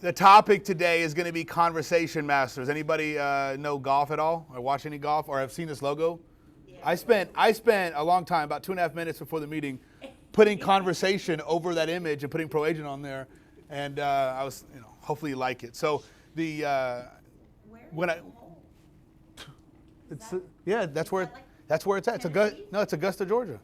The topic today is going to be conversation masters. Anybody know golf at all, or watch any golf, or have seen this logo? Yeah. I spent a long time, about 2.5 minutes before the meeting, putting conversation over that image and putting ProAgent on there, and I was, hopefully you like it. So the that's where it's at. It's Augusta, Georgia.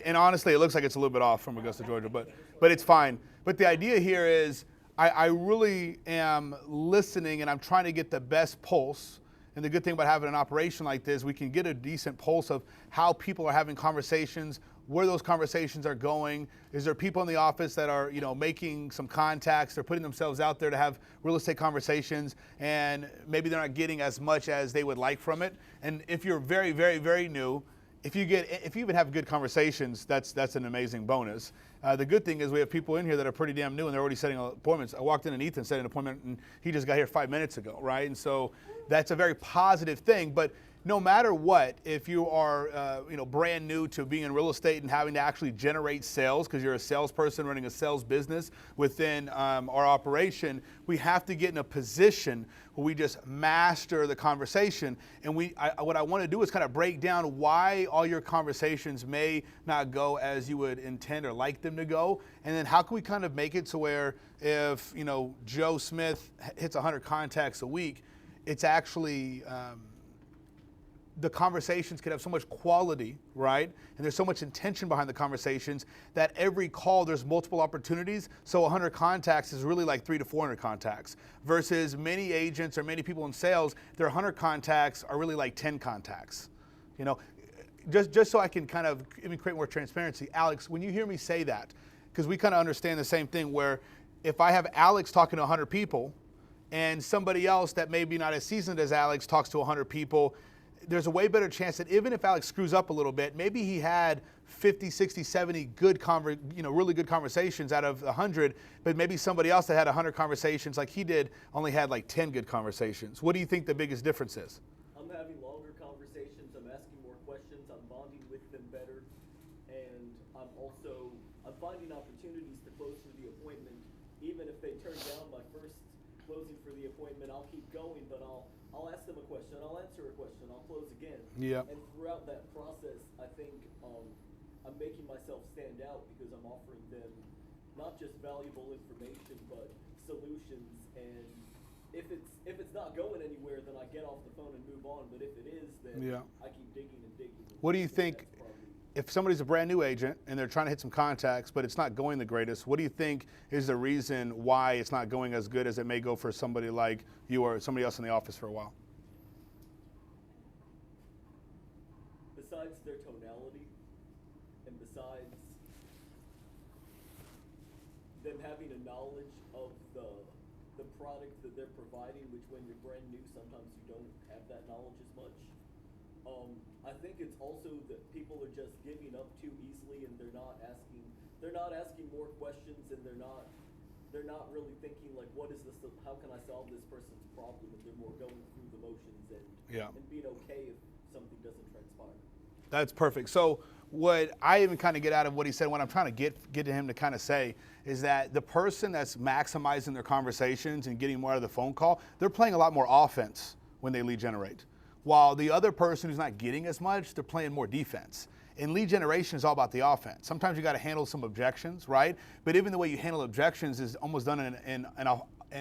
And honestly, it looks like it's a little bit off from Augusta, Georgia, but it's fine. But the idea here is I really am listening, and I'm trying to get the best pulse. And the good thing about having an operation like this, we can get a decent pulse of how people are having conversations, where those conversations are going. Is there people in the office that are, making some contacts? They're putting themselves out there to have real estate conversations, and maybe they're not getting as much as they would like from it. And if you're very, very, very new, if you even have good conversations, that's an amazing bonus. The good thing is we have people in here that are pretty damn new and they're already setting appointments. I walked in and Ethan set an appointment and he just got here 5 minutes ago, right? And so that's a very positive thing. But no matter what, if you are brand new to being in real estate and having to actually generate sales because you're a salesperson running a sales business within our operation, we have to get in a position where we just master the conversation. And what I want to do is kind of break down why all your conversations may not go as you would intend or like them to go. And then how can we kind of make it to where if Joe Smith hits 100 contacts a week, it's actually the conversations could have so much quality, right? And there's so much intention behind the conversations that every call, there's multiple opportunities. So 100 contacts is really like 300 to 400 contacts versus many agents or many people in sales, their 100 contacts are really like 10 contacts. Just so I can kind of even create more transparency. Alex, when you hear me say that, because we kind of understand the same thing where if I have Alex talking to 100 people and somebody else that may be not as seasoned as Alex talks to 100 people, there's a way better chance that even if Alex screws up a little bit, maybe he had 50, 60, 70 good really good conversations out of 100, but maybe somebody else that had 100 conversations like he did only had like 10 good conversations. What do you think the biggest difference is? I'm having longer conversations, I'm asking more questions, I'm bonding with them better, and I'm finding opportunities to close for the appointment. Even if they turn down my first closing for the appointment, I'll keep going, but I'll ask them a question, I'll answer a question, I'll close again. Yeah. And throughout that process, I think I'm making myself stand out because I'm offering them not just valuable information, but solutions. And if it's not going anywhere, then I get off the phone and move on. But if it is, then I keep digging and digging. What do you think? If somebody's a brand new agent and they're trying to hit some contacts, but it's not going the greatest, what do you think is the reason why it's not going as good as it may go for somebody like you or somebody else in the office for a while? Besides their tonality, and besides them having a knowledge of the product that they're providing, which when you're brand new, sometimes you don't have that knowledge as much. I think it's also that people are just giving up too easily, and they're not asking more questions, and they're not really thinking like, what is this? How can I solve this person's problem? And they're more going through the motions and being okay if something doesn't transpire. That's perfect. So what I even kind of get out of what he said, what I'm trying to get to him to kind of say is that the person that's maximizing their conversations and getting more out of the phone call, they're playing a lot more offense when they lead generate. While the other person who's not getting as much, they're playing more defense. And lead generation is all about the offense. Sometimes you got to handle some objections, right? But even the way you handle objections is almost done in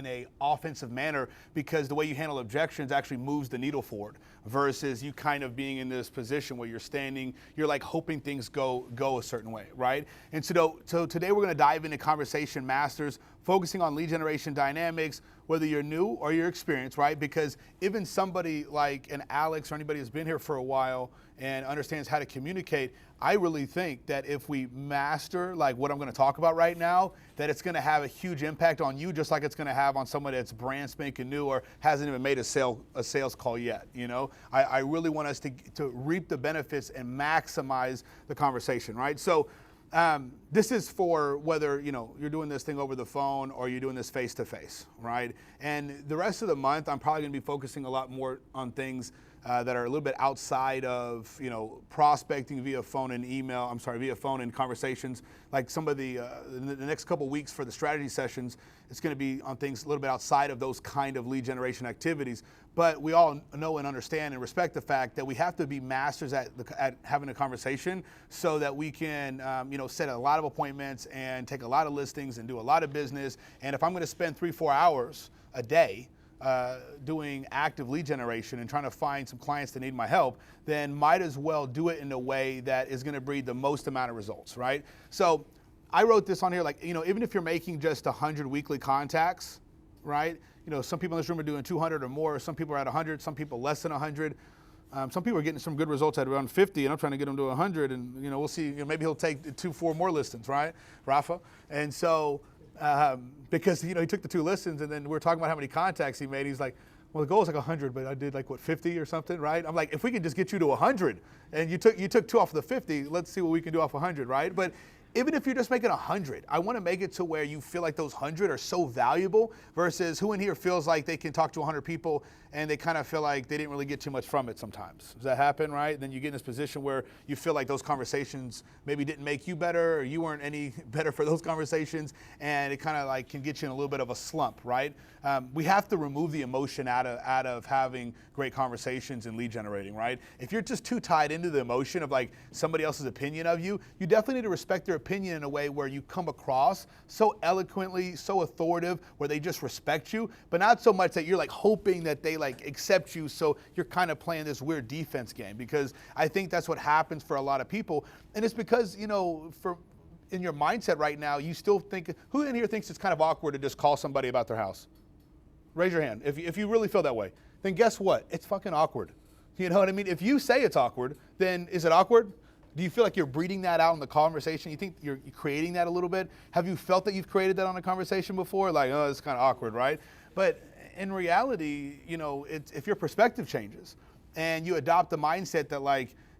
a offensive manner, because the way you handle objections actually moves the needle forward versus you kind of being in this position where you're standing, you're like hoping things go a certain way, right? And so today we're going to dive into Conversation Masters, focusing on lead generation dynamics, whether you're new or you're experienced, right? Because even somebody like an Alex or anybody who's been here for a while and understands how to communicate, I really think that if we master like what I'm going to talk about right now, that it's going to have a huge impact on you, just like it's going to have on somebody that's brand spanking new or hasn't even made a sales call yet. I really want us to reap the benefits and maximize the conversation, right? So this is for whether, you're doing this thing over the phone or you're doing this face to face, right? And the rest of the month, I'm probably gonna be focusing a lot more on things that are a little bit outside of, prospecting via phone and via phone and conversations. Like some of the next couple weeks for the strategy sessions, it's going to be on things a little bit outside of those kind of lead generation activities. But we all know and understand and respect the fact that we have to be masters at having a conversation so that we can, set a lot of appointments and take a lot of listings and do a lot of business. And if I'm going to spend 3-4 hours a day doing active lead generation and trying to find some clients that need my help, then might as well do it in a way that is going to breed the most amount of results, right? So I wrote this on here, like, even if you're making just 100 weekly contacts, right? Some people in this room are doing 200 or more. Some people are at 100, some people less than 100. Some people are getting some good results at around 50, and I'm trying to get them to 100, and we'll see. Maybe he'll take 2-4 more listings, right, Rafa? And so because he took the 2 listens, and then we're talking about how many contacts he made. He's like, well, the goal is like 100, but I did 50 or something, right? I'm like, if we can just get you to 100, and you took 2 off of the 50, let's see what we can do off 100, right? But even if you're just making 100, I want to make it to where you feel like those 100 are so valuable versus who in here feels like they can talk to 100 people and they kind of feel like they didn't really get too much from it sometimes. Does that happen, right? Then you get in this position where you feel like those conversations maybe didn't make you better, or you weren't any better for those conversations, and it kind of can get you in a little bit of a slump, right? We have to remove the emotion out of having great conversations and lead generating, right? If you're just too tied into the emotion of somebody else's opinion of you, you definitely need to respect their opinion in a way where you come across so eloquently, so authoritative, where they just respect you, but not so much that you're hoping that they accept you, so you're kind of playing this weird defense game, because I think that's what happens for a lot of people. And it's because, in your mindset right now, you still think, who in here thinks it's kind of awkward to just call somebody about their house? Raise your hand if you really feel that way. Then guess what? It's fucking awkward. You know what I mean? If you say it's awkward, then is it awkward? Do you feel like you're breeding that out in the conversation? You think you're creating that a little bit? Have you felt that you've created that on a conversation before? Oh, it's kind of awkward, right? But in reality, if your perspective changes and you adopt the mindset that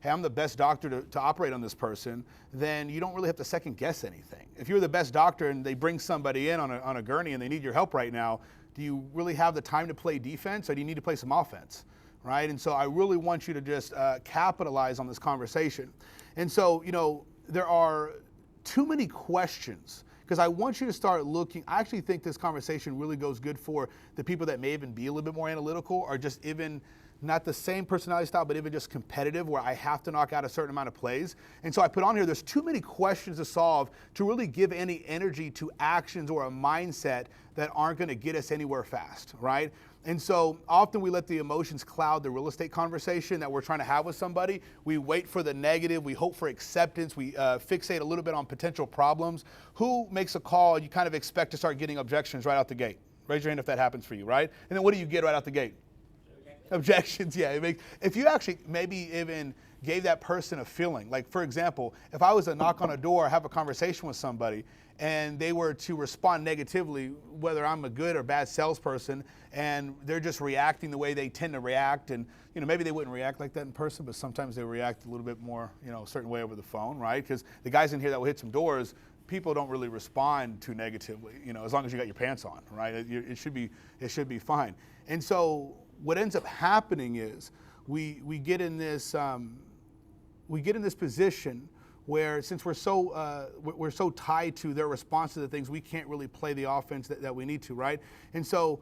hey, I'm the best doctor to operate on this person, then you don't really have to second guess anything. If you're the best doctor and they bring somebody in on a gurney and they need your help right now, do you really have the time to play defense, or do you need to play some offense, right? And so I really want you to just capitalize on this conversation. And so, there are too many questions, because I want you to start looking. I actually think this conversation really goes good for the people that may even be a little bit more analytical, or just even not the same personality style, but even just competitive, where I have to knock out a certain amount of plays. And so I put on here, there's too many questions to solve to really give any energy to actions or a mindset that aren't going to get us anywhere fast, right? And so often we let the emotions cloud the real estate conversation that we're trying to have with somebody. We wait for the negative. We hope for acceptance. We fixate a little bit on potential problems. Who makes a call and you kind of expect to start getting objections right out the gate? Raise your hand if that happens for you, right? And then what do you get right out the gate? Objections, yeah. If you actually maybe even gave that person a feeling, for example, if I was to knock on a door, have a conversation with somebody, and they were to respond negatively, whether I'm a good or bad salesperson, and they're just reacting the way they tend to react, and maybe they wouldn't react like that in person, but sometimes they react a little bit more, a certain way over the phone, right? Because the guys in here that will hit some doors, people don't really respond too negatively, as long as you got your pants on, right? It should be fine. And so what ends up happening is we get in this position where, since we're so tied to their response to the things, we can't really play the offense that we need to, right? And so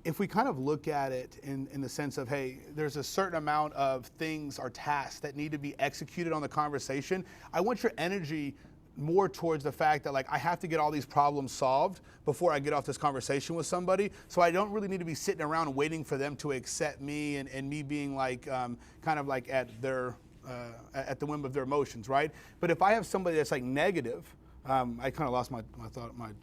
if we kind of look at it in the sense of, hey, there's a certain amount of things or tasks that need to be executed on the conversation, I want your energy more towards the fact that I have to get all these problems solved before I get off this conversation with somebody. So I don't really need to be sitting around waiting for them to accept me and me being kind of at their at the whim of their emotions, right? But if I have somebody that's negative, I kind of lost my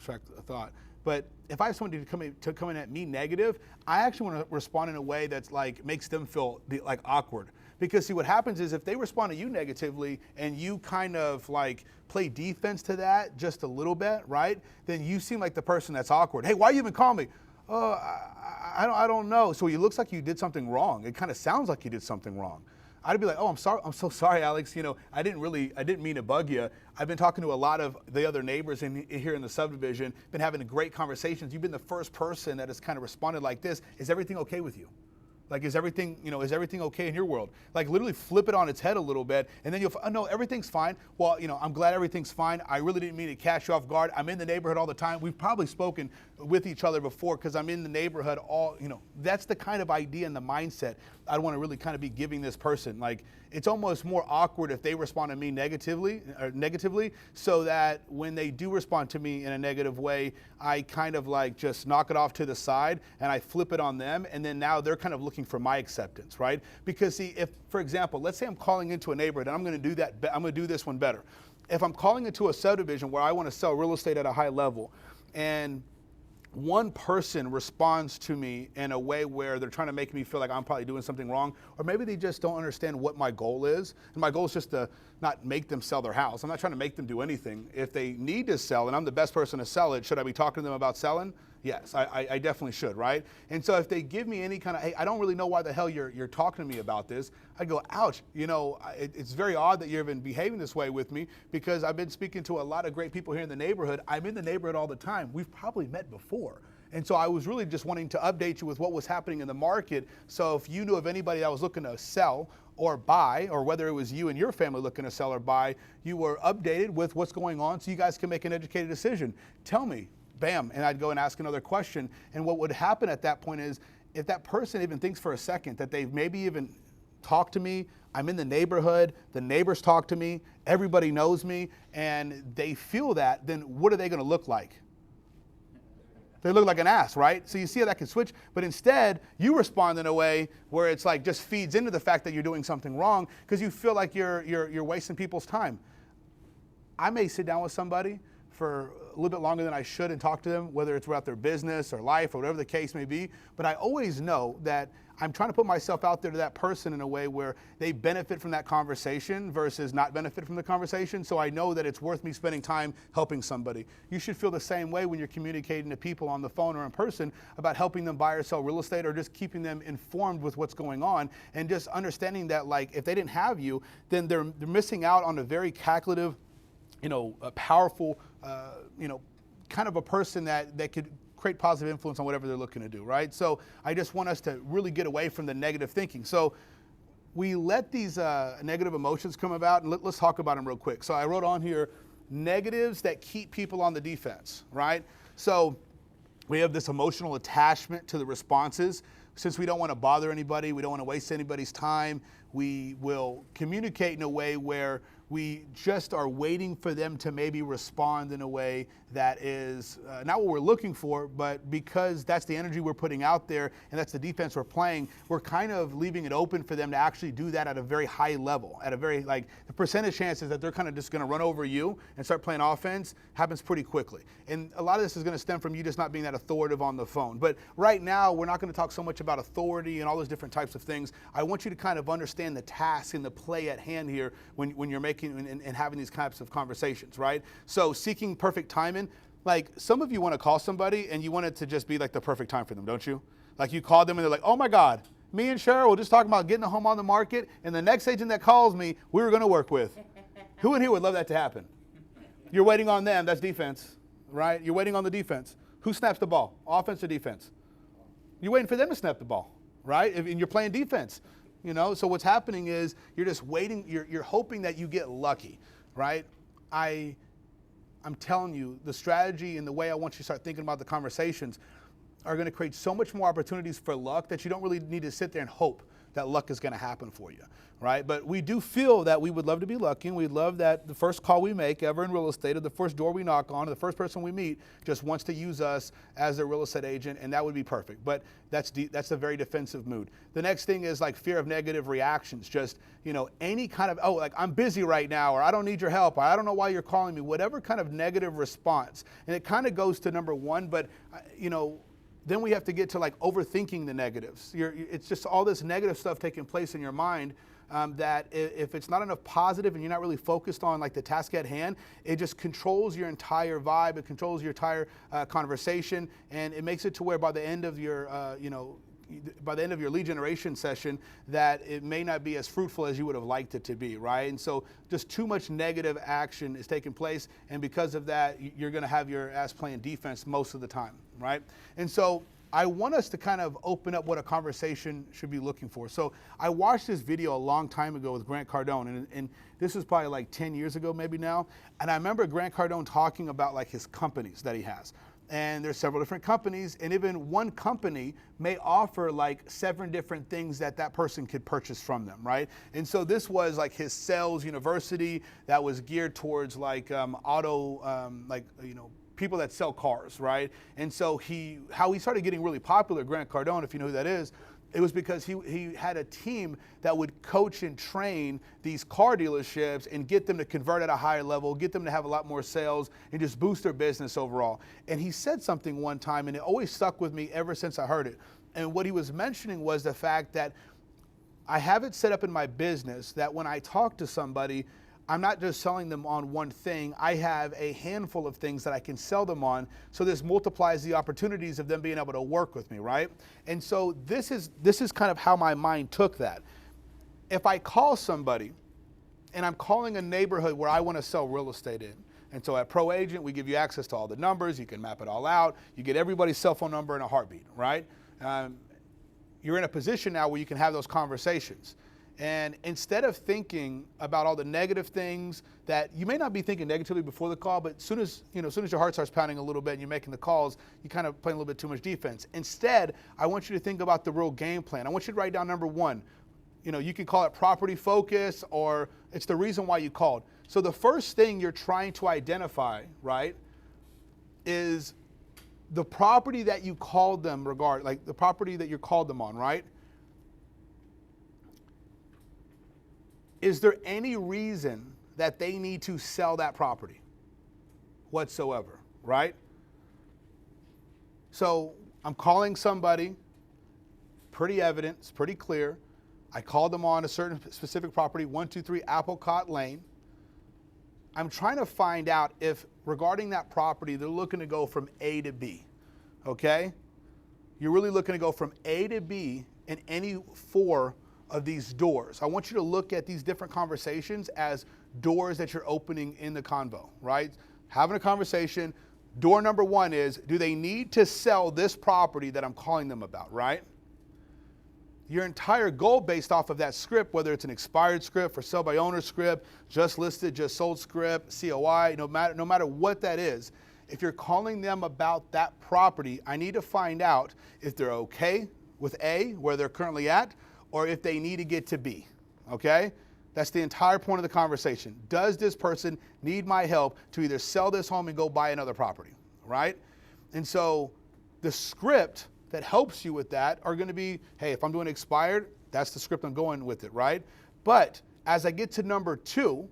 track of thought. But if I have somebody to come in at me negative, I actually want to respond in a way that's makes them feel awkward. Because see, what happens is if they respond to you negatively and you kind of play defense to that just a little bit, right? Then you seem like the person that's awkward. Hey, why you even call me? Oh, I don't know. So it looks like you did something wrong. It kind of sounds like you did something wrong. I'd be like, oh, I'm sorry, I'm so sorry, Alex. You know, I didn't mean to bug you. I've been talking to a lot of the other neighbors here in the subdivision, been having great conversations. You've been the first person that has kind of responded like this. Is everything okay with you? Like, is everything okay in your world? Like, literally flip it on its head a little bit, and then you'll, oh, no, everything's fine. Well, you know, I'm glad everything's fine. I really didn't mean to catch you off guard. I'm in the neighborhood all the time. We've probably spoken with each other before because I'm in the neighborhood that's the kind of idea and the mindset I'd want to really kind of be giving this person. Like, it's almost more awkward if they respond to me negatively, so that when they do respond to me in a negative way, I kind of like just knock it off to the side and I flip it on them, and then now they're kind of looking for my acceptance, right? Because see, if, for example, let's say I'm calling into a neighborhood, and I'm going to do this one better. If I'm calling into a subdivision where I want to sell real estate at a high level, and one person responds to me in a way where they're trying to make me feel like I'm probably doing something wrong, or maybe they just don't understand what my goal is. And my goal is just to not make them sell their house. I'm not trying to make them do anything. If they need to sell and I'm the best person to sell it, should I be talking to them about selling? Yes, I definitely should, right? And so if they give me any kind of, hey, I don't really know why the hell you're talking to me about this, I go, ouch, you know, it's very odd that you're even behaving this way with me, because I've been speaking to a lot of great people here in the neighborhood. I'm in the neighborhood all the time. We've probably met before. And so I was really just wanting to update you with what was happening in the market. So if you knew of anybody that was looking to sell or buy, or whether it was you and your family looking to sell or buy, you were updated with what's going on so you guys can make an educated decision. Tell me. Bam, and I'd go and ask another question. And what would happen at that point is, if that person even thinks for a second that they've maybe even talked to me, I'm in the neighborhood, the neighbors talk to me, everybody knows me, and they feel that, then what are they going to look like? They look like an ass, right? So you see how that can switch, but instead you respond in a way where it's like just feeds into the fact that you're doing something wrong, because you feel like you're wasting people's time. I may sit down with somebody for a little bit longer than I should and talk to them, whether it's about their business or life or whatever the case may be. But I always know that I'm trying to put myself out there to that person in a way where they benefit from that conversation versus not benefit from the conversation. So I know that it's worth me spending time helping somebody. You should feel the same way when you're communicating to people on the phone or in person about helping them buy or sell real estate, or just keeping them informed with what's going on, and just understanding that, like, if they didn't have you, then they're missing out on a very calculative, a powerful, kind of a person that could create positive influence on whatever they're looking to do, right? So I just want us to really get away from the negative thinking. So we let these negative emotions come about, and let's talk about them real quick. So I wrote on here, negatives that keep people on the defense, right? So we have this emotional attachment to the responses. Since we don't want to bother anybody, we don't want to waste anybody's time, we will communicate in a way where we just are waiting for them to maybe respond in a way that is not what we're looking for, but because that's the energy we're putting out there and that's the defense we're playing, we're kind of leaving it open for them to actually do that at a very high level, at a very, like, the percentage chances that they're kind of just going to run over you and start playing offense happens pretty quickly. And a lot of this is going to stem from you just not being that authoritative on the phone. But right now, we're not going to talk so much about authority and all those different types of things. I want you to kind of understand the task and the play at hand here when you're making and having these types of conversations, right? So seeking perfect timing, like, some of you want to call somebody and you want it to just be like the perfect time for them, don't you? Like, you call them and they're like, oh my God, me and Cheryl were just talking about getting a home on the market, and the next agent that calls me, we were going to work with. Who in here would love that to happen? You're waiting on them, that's defense, right? You're waiting on the defense. Who snaps the ball, offense or defense? You're waiting for them to snap the ball, right? And you're playing defense. So what's happening is you're just waiting, you're hoping that you get lucky, right? I'm telling you, the strategy and the way I want you to start thinking about the conversations are going to create so much more opportunities for luck that you don't really need to sit there and hope that luck is going to happen for you, right? But we do feel that we would love to be lucky, and we'd love that the first call we make ever in real estate, or the first door we knock on, or the first person we meet just wants to use us as their real estate agent, and that would be perfect. But that's a very defensive mood. The next thing is like fear of negative reactions. Just, any kind of, like, I'm busy right now, or I don't need your help, or I don't know why you're calling me, whatever kind of negative response. And it kind of goes to number one, but, then we have to get to like overthinking the negatives. It's just all this negative stuff taking place in your mind that if it's not enough positive and you're not really focused on like the task at hand, it just controls your entire vibe, it controls your entire conversation, and it makes it to where by the end of your by the end of your lead generation session, that it may not be as fruitful as you would have liked it to be, right? And so just too much negative action is taking place, and because of that, you're going to have your ass playing defense most of the time, right? And so I want us to kind of open up what a conversation should be looking for. So I watched this video a long time ago with Grant Cardone, and this was probably like 10 years ago maybe now, and I remember Grant Cardone talking about like his companies that he has. And there's several different companies, and even one company may offer like 7 different things that that person could purchase from them, right? And so this was like his sales university that was geared towards like people that sell cars, right? And so how he started getting really popular, Grant Cardone, if you know who that is, it was because he had a team that would coach and train these car dealerships and get them to convert at a higher level, get them to have a lot more sales, and just boost their business overall. And he said something one time, and it always stuck with me ever since I heard it. And what he was mentioning was the fact that I have it set up in my business that when I talk to somebody, I'm not just selling them on one thing. I have a handful of things that I can sell them on, so this multiplies the opportunities of them being able to work with me, right? And so this is kind of how my mind took that. If I call somebody, and I'm calling a neighborhood where I want to sell real estate in, and so at ProAgent, we give you access to all the numbers, you can map it all out, you get everybody's cell phone number in a heartbeat, right? You're in a position now where you can have those conversations. And instead of thinking about all the negative things that you may not be thinking negatively before the call, but as soon as your heart starts pounding a little bit and you're making the calls, you kind of playing a little bit too much defense. Instead, I want you to think about the real game plan. I want you to write down number 1. You can call it property focus, or it's the reason why you called. So the first thing you're trying to identify, right, is the property that you called them the property that you called them on, right? Is there any reason that they need to sell that property whatsoever, right? So I'm calling somebody, pretty evident, it's pretty clear. I called them on a certain specific property, 123 Applecott Lane. I'm trying to find out if regarding that property, they're looking to go from A to B, okay? You're really looking to go from A to B in any 4 of these doors. I want you to look at these different conversations as doors that you're opening in the convo, right? Having a conversation. Door number 1 is, do they need to sell this property that I'm calling them about, right? Your entire goal based off of that script, whether it's an expired script, for sale by owner script, just listed, just sold script, COI, no matter what that is, if you're calling them about that property, I need to find out if they're okay with A, where they're currently at, or if they need to get to B, okay? That's the entire point of the conversation. Does this person need my help to either sell this home and go buy another property, right? And so the script that helps you with that are gonna be, hey, if I'm doing expired, that's the script I'm going with it, right? But as I get to number 2,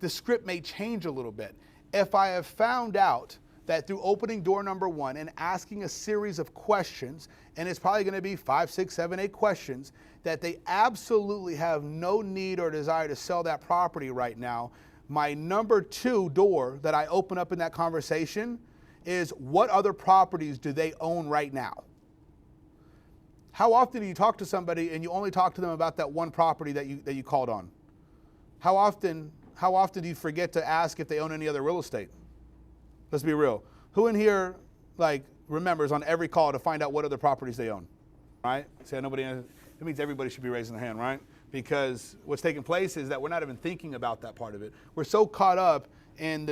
the script may change a little bit. If I have found out that through opening door number 1 and asking a series of questions, and it's probably gonna be 5, 6, 7, 8 questions, that they absolutely have no need or desire to sell that property right now, my number 2 door that I open up in that conversation is, what other properties do they own right now? How often do you talk to somebody and you only talk to them about that one property that you called on? How often do you forget to ask if they own any other real estate? Let's be real. Who in here remembers on every call to find out what other properties they own? Right? See, nobody. It means everybody should be raising their hand, right? Because what's taking place is that we're not even thinking about that part of it. We're so caught up in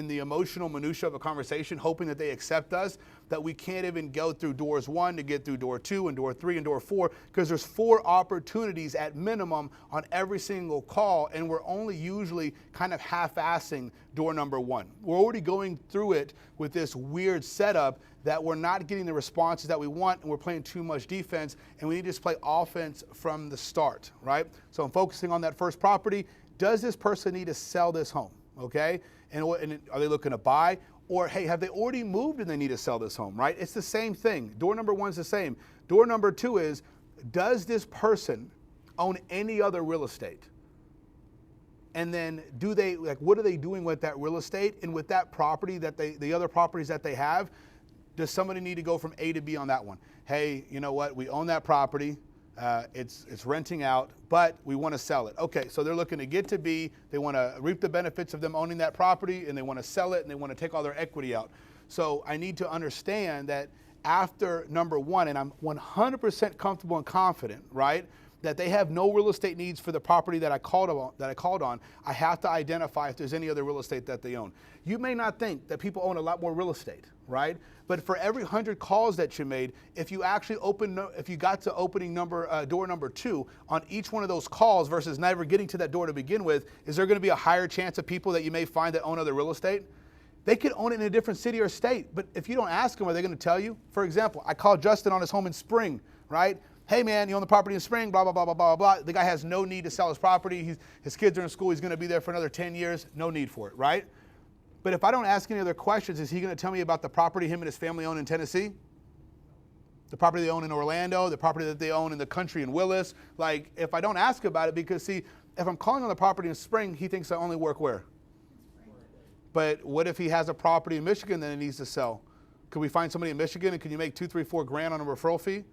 the emotional minutia of a conversation, hoping that they accept us, that we can't even go through doors 1 to get through door 2 and door 3 and door 4, because there's 4 opportunities at minimum on every single call, and we're only usually kind of half-assing door number 1. We're already going through it with this weird setup that we're not getting the responses that we want, and we're playing too much defense, and we need to just play offense from the start, right? So I'm focusing on that first property. Does this person need to sell this home? Okay, and are they looking to buy? Or, hey, have they already moved and they need to sell this home, right? It's the same thing. Door number 1 is the same. Door number 2 is, does this person own any other real estate? And then what are they doing with that real estate and with that property, the other properties that they have? does somebody need to go from A to B on that one? Hey, you know what? We own that property. It's renting out, but we want to sell it. Okay, so they're looking to get to B. They want to reap the benefits of them owning that property, and they want to sell it, and they want to take all their equity out. So I need to understand that after number one, and I'm 100% comfortable and confident, right, that they have no real estate needs for the property that I called on, I have to identify if there's any other real estate that they own. You may not think that people own a lot more real estate, right? But for every 100 calls that you made, if you actually if you got to opening door number 2 on each one of those calls versus never getting to that door to begin with, is there going to be a higher chance of people that you may find that own other real estate? They could own it in a different city or state, but if you don't ask them, are they going to tell you? For example, I called Justin on his home in Spring, right? Hey man, you own the property in Spring, blah, blah, blah, blah, blah, blah. The guy has no need to sell his property. His kids are in school. He's going to be there for another 10 years. No need for it, right? But if I don't ask any other questions, is he going to tell me about the property him and his family own in Tennessee? The property they own in Orlando, the property that they own in the country in Willis? Like, if I don't ask about it, because see, if I'm calling on the property in Spring, he thinks I only work where? But what if he has a property in Michigan that he needs to sell? Could we find somebody in Michigan and can you make $2, $3, $4 grand on a referral fee?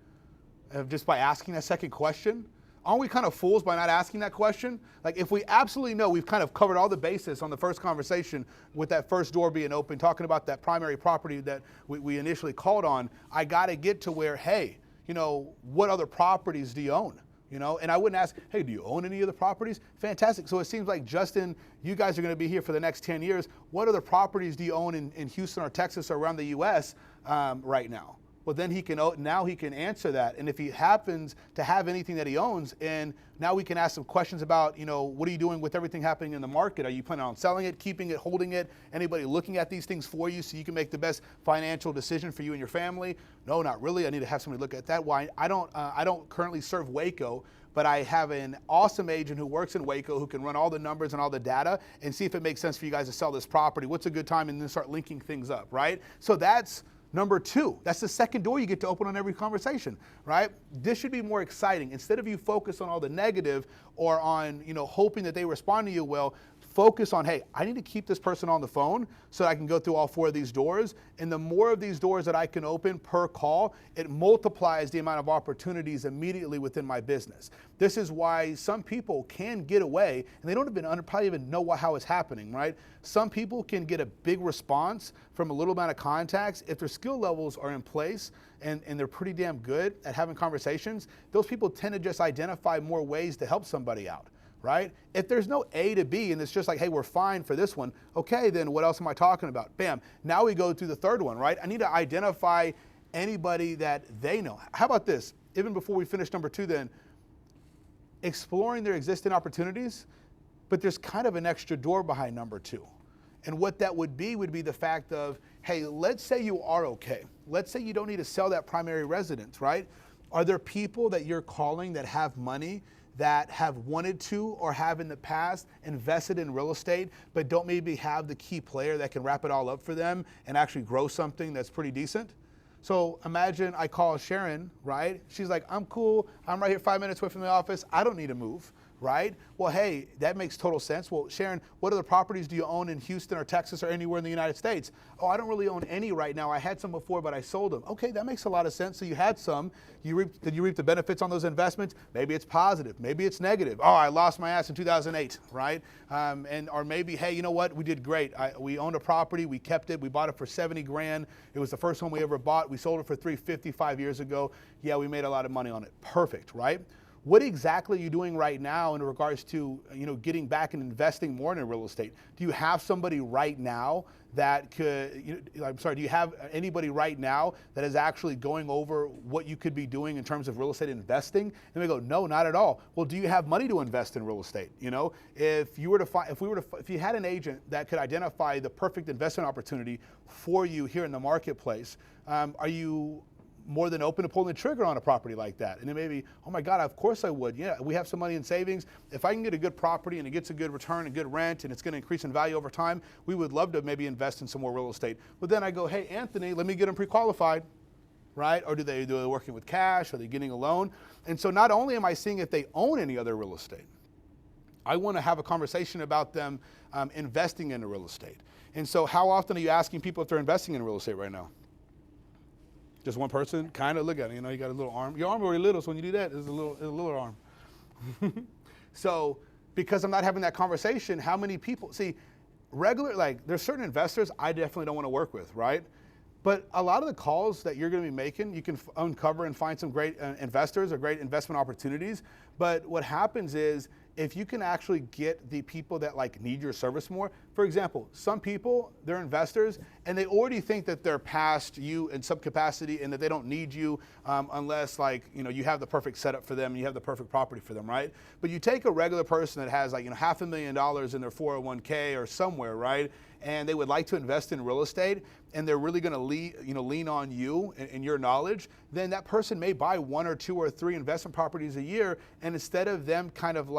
Just by asking that second question? Aren't we kind of fools by not asking that question? Like if we absolutely know we've kind of covered all the bases on the first conversation with that first door being open, talking about that primary property that we initially called on, I got to get to where, hey, you know, what other properties do you own? You know, and I wouldn't ask, hey, do you own any of the properties? Fantastic. So it seems like, Justin, you guys are going to be here for the next 10 years. What other properties do you own in Houston or Texas or around the U.S. Right now? Well, then now he can answer that. And if he happens to have anything that he owns, and now we can ask some questions about, you know, what are you doing with everything happening in the market? Are you planning on selling it, keeping it, holding it? Anybody looking at these things for you so you can make the best financial decision for you and your family? No, not really. I need to have somebody look at that. Why? I don't currently serve Waco, but I have an awesome agent who works in Waco who can run all the numbers and all the data and see if it makes sense for you guys to sell this property. What's a good time? And then start linking things up, right? So that's number 2. That's the second door you get to open on every conversation, right? This should be more exciting. Instead of you focus on all the negative or on, you know, hoping that they respond to you well, focus on, hey, I need to keep this person on the phone so that I can go through all 4 of these doors. And the more of these doors that I can open per call, it multiplies the amount of opportunities immediately within my business. This is why some people can get away, and they don't probably even know how it's happening, right? Some people can get a big response from a little amount of contacts if their skill levels are in place and they're pretty damn good at having conversations. Those people tend to just identify more ways to help somebody out. Right? If there's no A to B and it's just like, hey, we're fine for this one, okay, then what else am I talking about? Bam. Now we go to the third one, right? I need to identify anybody that they know. How about this? Even before we finish number 2 then, exploring their existing opportunities, but there's kind of an extra door behind number 2. And what that would be the fact of, hey, let's say you are okay. Let's say you don't need to sell that primary residence, right? Are there people that you're calling that have money that have wanted to or have in the past invested in real estate, but don't maybe have the key player that can wrap it all up for them and actually grow something that's pretty decent? So imagine I call Sharon, right? She's like, I'm cool. I'm right here 5 minutes away from the office. I don't need to move, right? Well, hey, that makes total sense. Well, Sharon, what other properties do you own in Houston or Texas or anywhere in the United States? Oh, I don't really own any right now. I had some before, but I sold them. Okay, that makes a lot of sense. So you had some. Did you reap the benefits on those investments? Maybe it's positive. Maybe it's negative. Oh, I lost my ass in 2008, right? Or maybe, hey, you know what? We did great. We owned a property. We kept it. We bought it for 70 grand. It was the first home we ever bought. We sold it for 350 5 years ago. Yeah, we made a lot of money on it. Perfect, right? What exactly are you doing right now in regards to, you know, getting back and investing more in real estate? Do you have somebody right now that could, do you have anybody right now that is actually going over what you could be doing in terms of real estate investing? And we go, no, not at all. Well, do you have money to invest in real estate? You know, if you had an agent that could identify the perfect investment opportunity for you here in the marketplace, are you more than open to pulling the trigger on a property like that? And then maybe, oh my God, of course I would. Yeah, we have some money in savings. If I can get a good property and it gets a good return and good rent and it's going to increase in value over time, we would love to maybe invest in some more real estate. But then I go, hey, Anthony, let me get them pre-qualified, right? Or do they working with cash? Are they getting a loan? And so not only am I seeing if they own any other real estate, I want to have a conversation about them investing in real estate. And so how often are you asking people if they're investing in real estate right now? Just one person, kind of look at it. You know, you got a little arm. Your arm already little, so when you do that, it's a little arm. So because I'm not having that conversation, how many people, see, there's certain investors I definitely don't want to work with, right? But a lot of the calls that you're going to be making, you can uncover and find some great investors or great investment opportunities. But what happens is, if you can actually get the people that like need your service more, for example, some people, they're investors and they already think that they're past you in some capacity and that they don't need you unless you have the perfect setup for them and you have the perfect property for them, right? But you take a regular person that has $500,000 in their 401k or somewhere, right? And they would like to invest in real estate and they're really going to lean on you and your knowledge, then that person may buy 1 or 2 or 3 investment properties a year. And instead of them kind of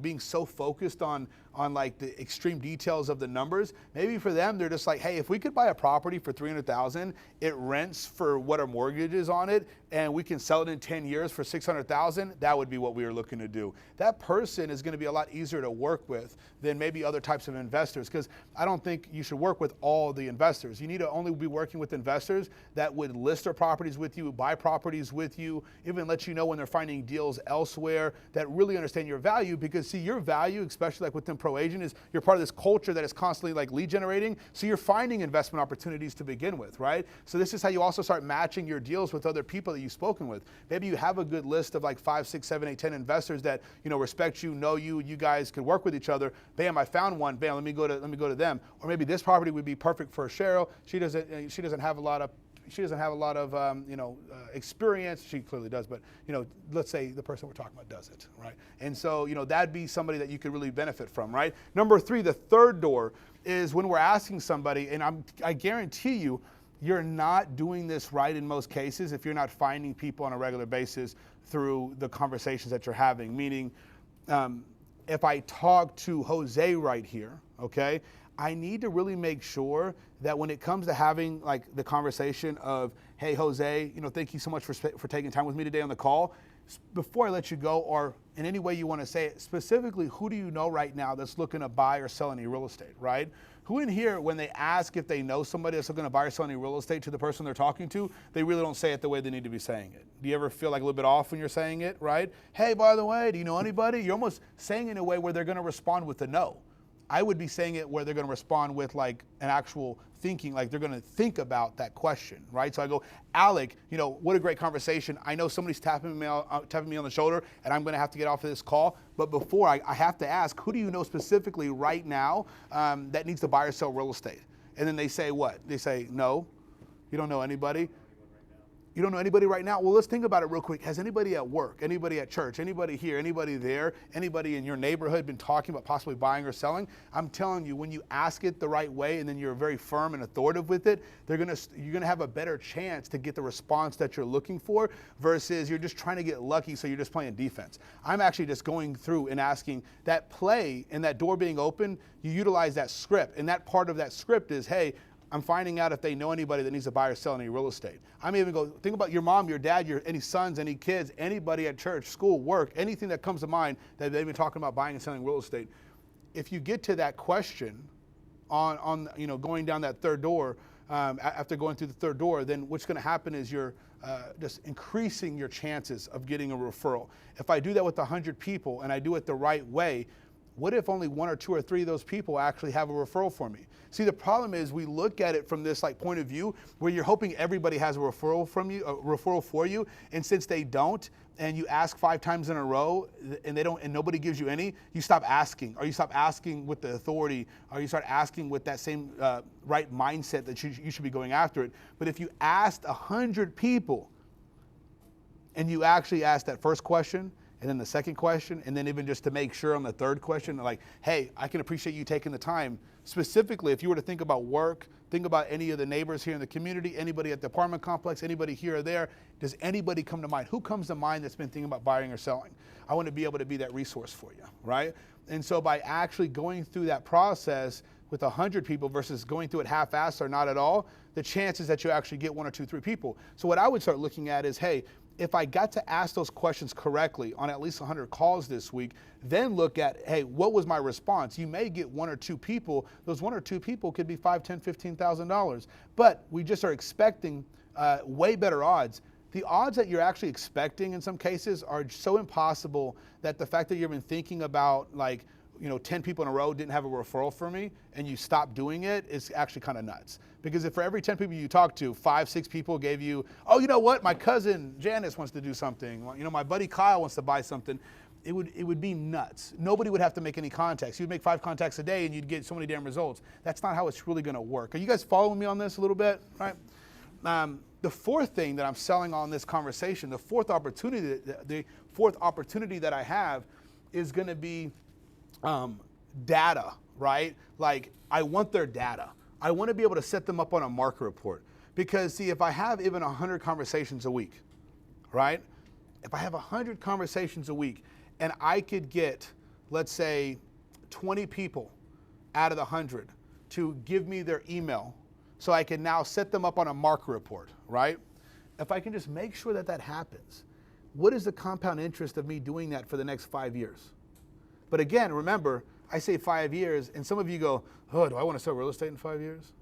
being so focused on the extreme details of the numbers, maybe for them, they're just like, hey, if we could buy a property for $300,000, it rents for what our mortgage is on it, and we can sell it in 10 years for $600,000, that would be what we are looking to do. That person is going to be a lot easier to work with than maybe other types of investors, because I don't think you should work with all the investors. You need to only be working with investors that would list their properties with you, buy properties with you, even let you know when they're finding deals elsewhere, that really understand your value. Because see, your value, especially like within ProAgent, is you're part of this culture that is constantly like lead generating. So you're finding investment opportunities to begin with, right? So this is how you also start matching your deals with other people that you've spoken with. Maybe you have a good list of like 5, 6, 7, 8, 10 investors that respect you, know you, you guys could work with each other. Bam, I found one. Bam, let me go to them. Or maybe this property would be perfect for Cheryl. She doesn't have a lot of experience. She clearly does, but let's say the person we're talking about doesn't, right? And so that'd be somebody that you could really benefit from, right? Number 3, the third door is when we're asking somebody, and I guarantee you're not doing this right in most cases if you're not finding people on a regular basis through the conversations that you're having. Meaning, if I talk to Jose right here, okay, I need to really make sure that when it comes to having like the conversation of, hey, Jose, thank you so much for taking time with me today on the call. Before I let you go, or in any way you want to say it, specifically, who do you know right now that's looking to buy or sell any real estate, right? Who in here, when they ask if they know somebody that's looking to buy or sell any real estate to the person they're talking to, they really don't say it the way they need to be saying it? Do you ever feel like a little bit off when you're saying it, right? Hey, by the way, do you know anybody? You're almost saying it in a way where they're going to respond with a no. I would be saying it where they're going to respond with like an actual thinking, like they're going to think about that question, right? So I go, Alec, what a great conversation. I know somebody's tapping me on the shoulder and I'm going to have to get off of this call. But before I have to ask, who do you know specifically right now that needs to buy or sell real estate? And then they say what? They say, no, you don't know anybody. You don't know anybody right now? Well, let's think about it real quick. Has anybody at work, anybody at church, anybody here, anybody there, anybody in your neighborhood been talking about possibly buying or selling? I'm telling you, when you ask it the right way and then you're very firm and authoritative with it, you're gonna have a better chance to get the response that you're looking for versus you're just trying to get lucky, so you're just playing defense. I'm actually just going through and asking that play and that door being open, you utilize that script. And that part of that script is, hey, I'm finding out if they know anybody that needs to buy or sell any real estate. I may even go, think about your mom, your dad, any sons, any kids, anybody at church, school, work, anything that comes to mind that they've been talking about buying and selling real estate. If you get to that question on going down that third door, after going through the third door, then what's going to happen is you're just increasing your chances of getting a referral. If I do that with 100 people and I do it the right way, what if only 1 or 2 or 3 of those people actually have a referral for me? See, the problem is we look at it from this point of view where you're hoping everybody has a referral for you, and since they don't, and you ask 5 times in a row and they don't, and nobody gives you any, you stop asking, or you stop asking with the authority, or you start asking with that same right mindset that you should be going after it. But if you asked 100 people and you actually asked that first question, and then the second question, and then even just to make sure on the third question, like, hey, I can appreciate you taking the time. Specifically, if you were to think about work, think about any of the neighbors here in the community, anybody at the apartment complex, anybody here or there, does anybody come to mind? Who comes to mind that's been thinking about buying or selling? I want to be able to be that resource for you, right? And so by actually going through that process with 100 people versus going through it half-assed or not at all, the chances that you actually get 1 or 2, 3 people. So what I would start looking at is, hey, if I got to ask those questions correctly on at least 100 calls this week, then look at, hey, what was my response? You may get 1 or 2 people. Those 1 or 2 people could be $5,000, $10,000, $15,000. But we just are expecting way better odds. The odds that you're actually expecting in some cases are so impossible that the fact that you've been thinking about, like, 10 people in a row didn't have a referral for me and you stopped doing it is actually kind of nuts. Because if for every 10 people you talk to, 5, 6 people gave you, oh, you know what, my cousin Janice wants to do something, my buddy Kyle wants to buy something, it would be nuts. Nobody would have to make any contacts. You'd make 5 contacts a day and you'd get so many damn results. That's not how it's really gonna work. Are you guys following me on this a little bit, right? The fourth thing that I'm selling on this conversation, the fourth opportunity that I have is going to be data, right? Like, I want their data. I want to be able to set them up on a market report. Because, see, if I have even 100 conversations a week, right? If I have 100 conversations a week and I could get, let's say, 20 people out of the 100 to give me their email, so I can now set them up on a market report, right? If I can just make sure that that happens, what is the compound interest of me doing that for the next 5 years? But again, remember, I say 5 years, and some of you go, oh, do I want to sell real estate in 5 years?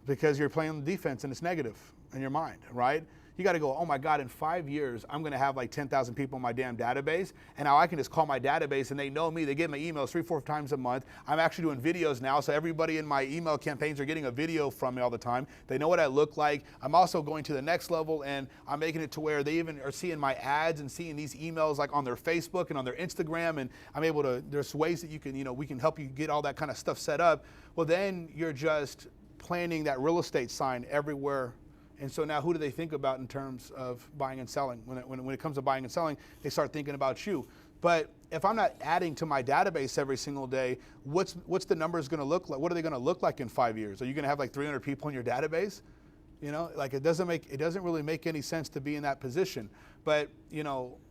Because you're playing defense and it's negative in your mind, right? You got to go, oh my God, in 5 years, I'm going to have like 10,000 people in my damn database. And now I can just call my database and they know me. They get my emails 3-4 times a month. I'm actually doing videos now. So everybody in my email campaigns are getting a video from me all the time. They know what I look like. I'm also going to the next level and I'm making it to where they even are seeing my ads and seeing these emails like on their Facebook and on their Instagram. And I'm able to, there's ways that you can, we can help you get all that kind of stuff set up. Well, then you're just planting that real estate sign everywhere. And so now who do they think about in terms of buying and selling? When it comes to buying and selling, they start thinking about you. But if I'm not adding to my database every single day, what's the numbers going to look like? What are they going to look like in 5 years? Are you going to have like 300 people in your database? Like it doesn't really make any sense to be in that position. But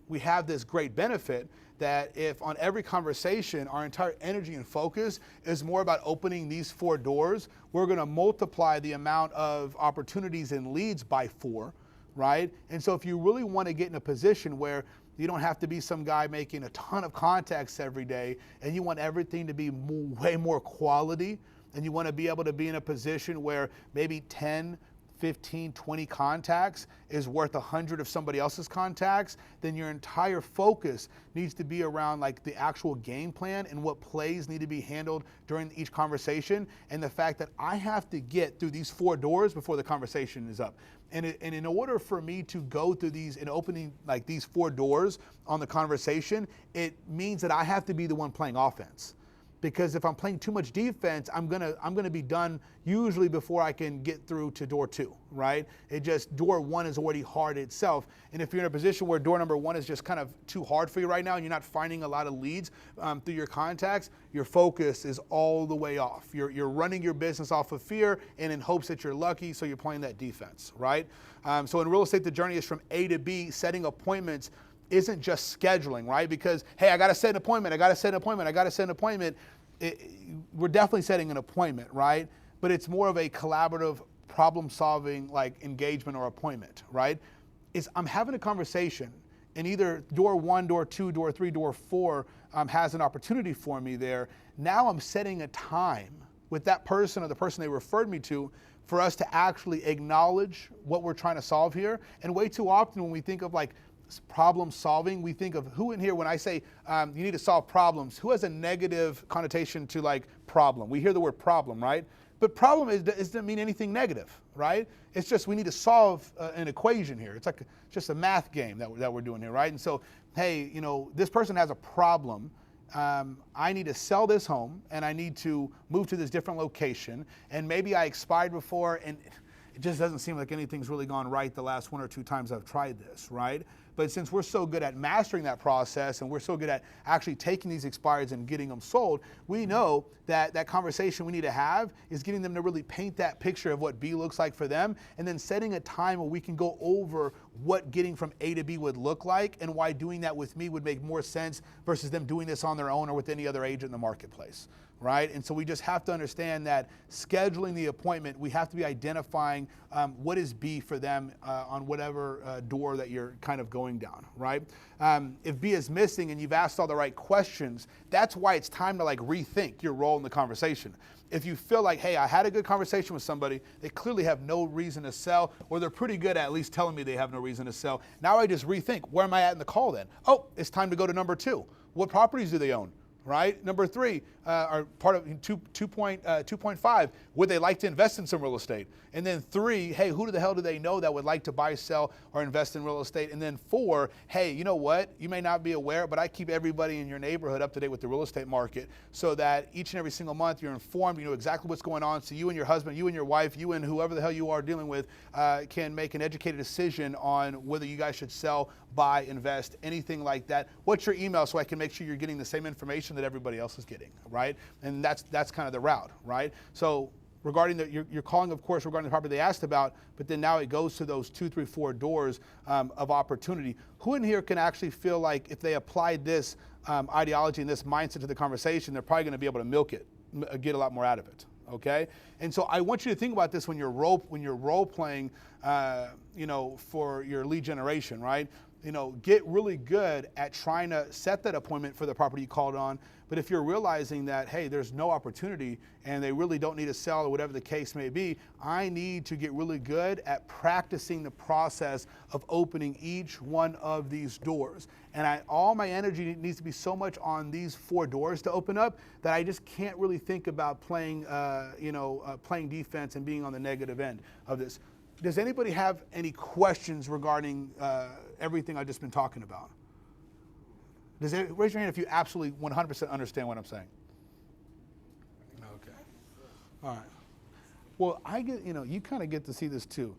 we have this great benefit that if on every conversation, our entire energy and focus is more about opening these 4 doors, we're going to multiply the amount of opportunities and leads by 4, right? And so if you really want to get in a position where you don't have to be some guy making a ton of contacts every day, and you want everything to be way more quality, and you want to be able to be in a position where maybe 10, 15, 20 contacts is worth 100 of somebody else's contacts, then your entire focus needs to be around like the actual game plan and what plays need to be handled during each conversation, and the fact that I have to get through these 4 doors before the conversation is up. And in order for me to go through these and opening like these 4 doors on the conversation, it means that I have to be the one playing offense. Because if I'm playing too much defense, I'm gonna be done usually before I can get through to door 2, right? Door 1 is already hard itself. And if you're in a position where door number 1 is just kind of too hard for you right now and you're not finding a lot of leads through your contacts, your focus is all the way off. You're running your business off of fear and in hopes that you're lucky, so you're playing that defense, right? So in real estate, the journey is from A to B. Setting appointments isn't just scheduling, right? Because, hey, I got to set an appointment. We're definitely setting an appointment, right? But it's more of a collaborative problem-solving like engagement or appointment, right? I'm having a conversation and either door 1, door 2, door 3, door 4 has an opportunity for me there. Now I'm setting a time with that person or the person they referred me to for us to actually acknowledge what we're trying to solve here. And way too often when we think of like problem solving, we think of who in here, when I say you need to solve problems, who has a negative connotation to like problem? We hear the word problem, right? But problem doesn't mean anything negative, right? It's just we need to solve an equation here. It's like just a math game that we're doing here, right? And so, hey, this person has a problem. I need to sell this home and I need to move to this different location. And maybe I expired before and it just doesn't seem like anything's really gone right the last 1 or 2 times I've tried this, right? But since we're so good at mastering that process and we're so good at actually taking these expireds and getting them sold, we know that that conversation we need to have is getting them to really paint that picture of what B looks like for them, and then setting a time where we can go over what getting from A to B would look like and why doing that with me would make more sense versus them doing this on their own or with any other agent in the marketplace. Right? And so we just have to understand that scheduling the appointment, we have to be identifying what is B for them on whatever door that you're kind of going down, right? If B is missing and you've asked all the right questions, that's why it's time to like rethink your role in the conversation. If you feel like, hey, I had a good conversation with somebody, they clearly have no reason to sell, or they're pretty good at least telling me they have no reason to sell. Now I just rethink, where am I at in the call then? Oh, it's time to go to number 2. What properties do they own? Right? Number 3, are part of 2.5, would they like to invest in some real estate? And then 3, hey, who the hell do they know that would like to buy, sell, or invest in real estate? And then 4, hey, you know what? You may not be aware, but I keep everybody in your neighborhood up to date with the real estate market so that each and every single month you're informed, you know exactly what's going on, so you and your husband, you and your wife, you and whoever the hell you are dealing with can make an educated decision on whether you guys should sell, buy, invest, anything like that. What's your email so I can make sure you're getting the same information that everybody else is getting, right? And that's kind of the route, right? So regarding you're calling, of course, regarding the property they asked about, but then now it goes to those 2, 3, 4 doors of opportunity. Who in here can actually feel like if they applied this ideology and this mindset to the conversation, they're probably going to be able to milk it, get a lot more out of it? Okay, and so I want you to think about this when you're role playing, for your lead generation, right? Get really good at trying to set that appointment for the property you called on. But if you're realizing that, hey, there's no opportunity and they really don't need to sell or whatever the case may be, I need to get really good at practicing the process of opening each one of these doors. And all my energy needs to be so much on these 4 doors to open up that I just can't really think about playing defense and being on the negative end of this. Does anybody have any questions regarding everything I've just been talking about? Raise your hand if you absolutely 100% understand what I'm saying. Okay. All right. Well, I get, you kind of get to see this too.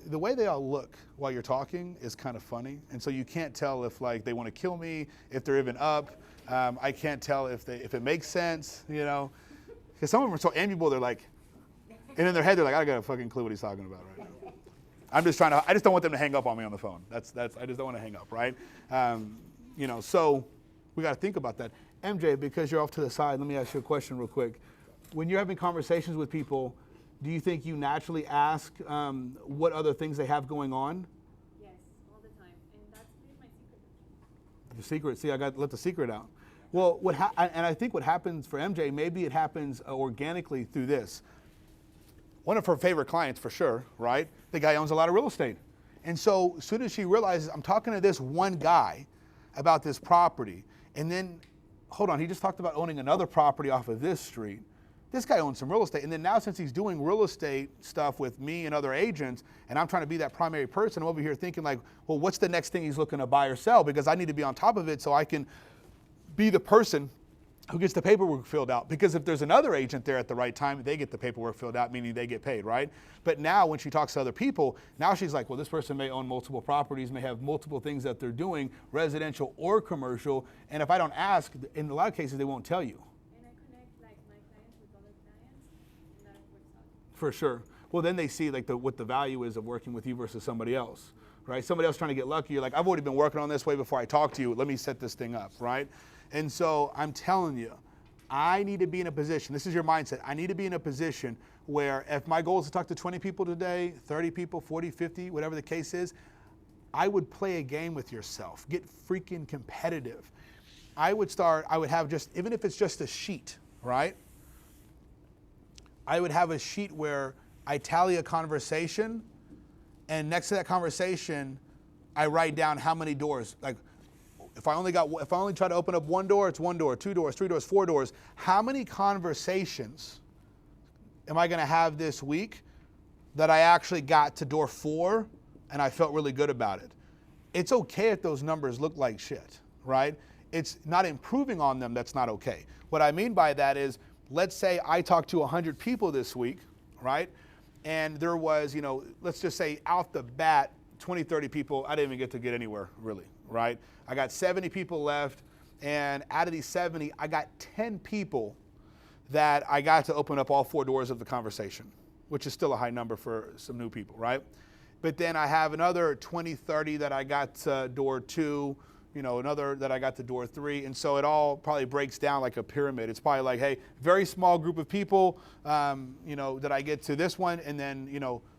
The way they all look while you're talking is kind of funny. And so you can't tell if like they want to kill me, if they're even up. I can't tell if it makes sense, Because some of them are so amiable, they're like, and in their head, they're like, I got a fucking clue what he's talking about right now. I just don't want them to hang up on me on the phone. I just don't want to hang up, right? So we got to think about that. MJ, because you're off to the side, let me ask you a question real quick. When you're having conversations with people, do you think you naturally ask what other things they have going on? Yes, all the time. And that's been my secret. The secret, see, I got to let the secret out. Well, and I think what happens for MJ, maybe it happens organically through this. One of her favorite clients for sure, right? The guy owns a lot of real estate. And so as soon as she realizes, I'm talking to this one guy about this property, and then, hold on, he just talked about owning another property off of this street. This guy owns some real estate. And then now since he's doing real estate stuff with me and other agents, and I'm trying to be that primary person, I'm over here thinking like, well, what's the next thing he's looking to buy or sell? Because I need to be on top of it so I can be the person who gets the paperwork filled out. Because if there's another agent there at the right time, they get the paperwork filled out, meaning they get paid, right? But now when she talks to other people, now she's like, well, this person may own multiple properties, may have multiple things that they're doing, residential or commercial. And if I don't ask, in a lot of cases, they won't tell you. And I connect like my clients with other clients, and that works out. For sure. Well, then they see like what the value is of working with you versus somebody else, right? Somebody else trying to get lucky. You're like, I've already been working on this way before I talk to you. Let me set this thing up, right? And so I'm telling you, I need to be in a position, this is your mindset, I need to be in a position where if my goal is to talk to 20 people today, 30 people, 40, 50, whatever the case is, I would play a game with yourself. Get freaking competitive. I would have just, even if it's just a sheet, right? I would have a sheet where I tally a conversation, and next to that conversation, I write down how many doors. Like, if I only try to open up 1 door, it's 1 door, 2 doors, 3 doors, 4 doors. How many conversations am I going to have this week that I actually got to door 4 and I felt really good about it? It's okay if those numbers look like shit, right? It's not improving on them that's not okay. What I mean by that is, let's say I talked to 100 people this week, right? And there was, let's just say out the bat, 20, 30 people, I didn't even get anywhere really, right? I got 70 people left, and out of these 70, I got 10 people that I got to open up all 4 doors of the conversation, which is still a high number for some new people, right? But then I have another 20, 30 that I got to door 2, another that I got to door 3. And so it all probably breaks down like a pyramid. It's probably like, hey, very small group of people, that I get to this one, and then,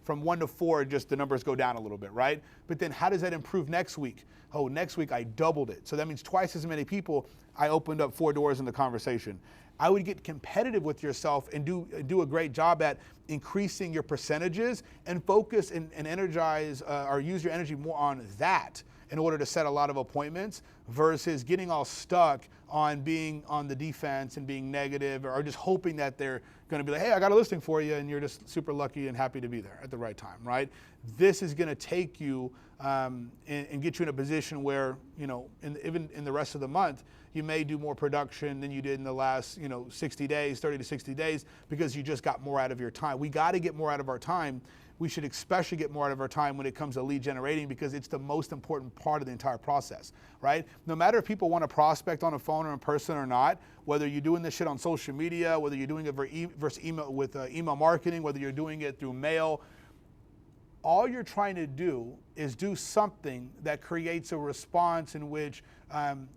from 1 to 4, just the numbers go down a little bit, right? But then how does that improve next week? Oh, next week I doubled it. So that means twice as many people, I opened up 4 doors in the conversation. I would get competitive with yourself and do a great job at increasing your percentages and focus and energize or use your energy more on that in order to set a lot of appointments versus getting all stuck on being on the defense and being negative or just hoping that they're going to be like, hey, I got a listing for you, and you're just super lucky and happy to be there at the right time, right? This is going to take you and get you in a position where, even in the rest of the month, you may do more production than you did in the last, 60 days, 30 to 60 days, because you just got more out of your time. We got to get more out of our time. We should especially get more out of our time when it comes to lead generating, because it's the most important part of the entire process, right? No matter if people want to prospect on a phone or in person or not, whether you're doing this shit on social media, whether you're doing it versus email with email marketing, whether you're doing it through mail, all you're trying to do is do something that creates a response in which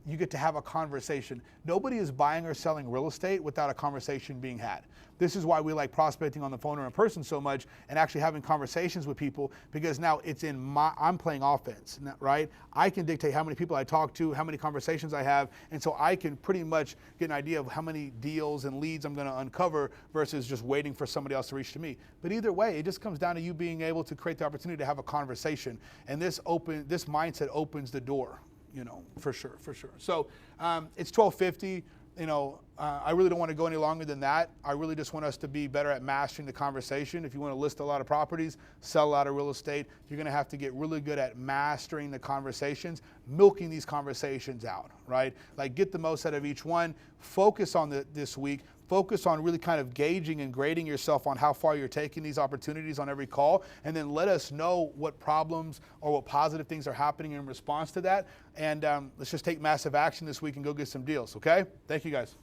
you get to have a conversation. Nobody is buying or selling real estate without a conversation being had. This is why we like prospecting on the phone or in person so much and actually having conversations with people, because now it's I'm playing offense, right? I can dictate how many people I talk to, how many conversations I have, and so I can pretty much get an idea of how many deals and leads I'm gonna uncover versus just waiting for somebody else to reach to me. But either way, it just comes down to you being able to create the opportunity to have a conversation, and this mindset opens the door, for sure. So it's 12:50. I really don't want to go any longer than that. I really just want us to be better at mastering the conversation. If you want to list a lot of properties, sell a lot of real estate, you're going to have to get really good at mastering the conversations, milking these conversations out, right? Like, get the most out of each one. Focus on this week. Focus on really kind of gauging and grading yourself on how far you're taking these opportunities on every call, and then let us know what problems or what positive things are happening in response to that. And let's just take massive action this week and go get some deals, okay? Thank you, guys.